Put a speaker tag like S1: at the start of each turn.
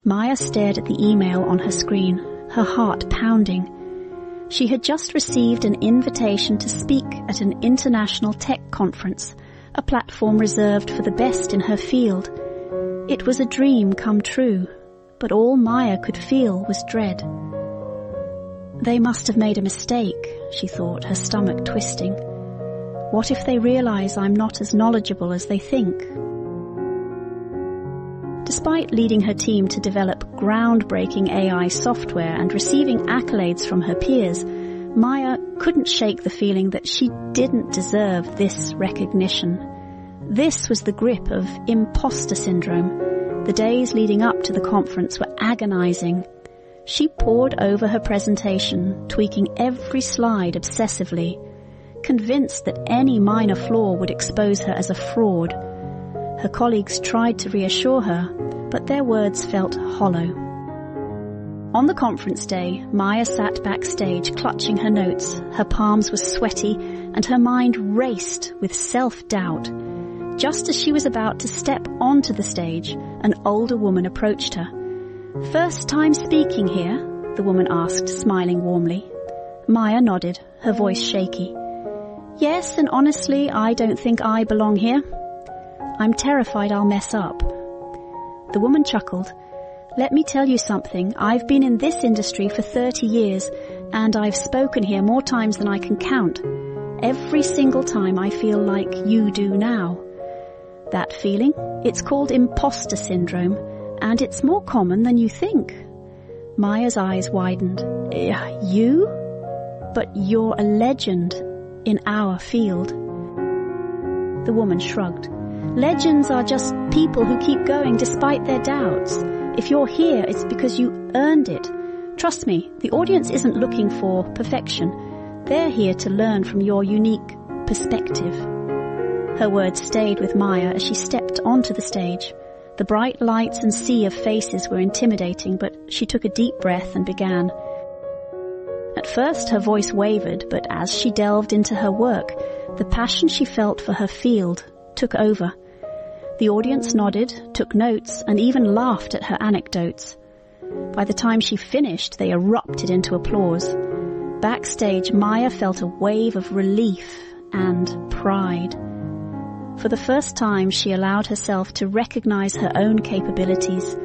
S1: Maya stared at the email on her screen, her heart pounding. She had just received an invitation to speak at an international tech conference, a platform reserved for the best in her field. It was a dream come true, but all Maya could feel was dread. They must have made a mistake, she thought, her stomach twisting. What if they realize I'm not as knowledgeable as they think? Despite leading her team to develop groundbreaking AI software and receiving accolades from her peers, Maya couldn't shake the feeling that she didn't deserve this recognition. This was the grip of Imposter Syndrome. The days leading up to the conference were agonizing. She pored over her presentation, tweaking every slide obsessively, convinced that any minor flaw would expose her as a fraud. Her colleagues tried to reassure her, but their words felt hollow. On the conference day, Maya sat backstage clutching her notes. Her palms were sweaty and her mind raced with self-doubt. Just as she was about to step onto the stage, an older woman approached her. "First time speaking here?" the woman asked, smiling warmly. Maya nodded, her voice shaky. "Yes, and honestly, I don't think I belong here. I'm terrified I'll mess up." The woman chuckled. "Let me tell you something. I've been in this industry for 30 years, and I've spoken here more times than I can count. Every single time I feel like you do now. That feeling? It's called Imposter Syndrome, and it's more common than you think." Maya's eyes widened. "You? But you're a legend in our field." The woman shrugged. "Legends are just people who keep going despite their doubts. If you're here, it's because you earned it. Trust me, the audience isn't looking for perfection. They're here to learn from your unique perspective." Her words stayed with Maya as she stepped onto the stage. The bright lights and sea of faces were intimidating, but she took a deep breath and began. At first her voice wavered, but as she delved into her work, the passion she felt for her field took over. The audience nodded, took notes, and even laughed at her anecdotes. By the time she finished, they erupted into applause. Backstage, Maya felt a wave of relief and pride. For the first time, she allowed herself to recognize her own capabilities,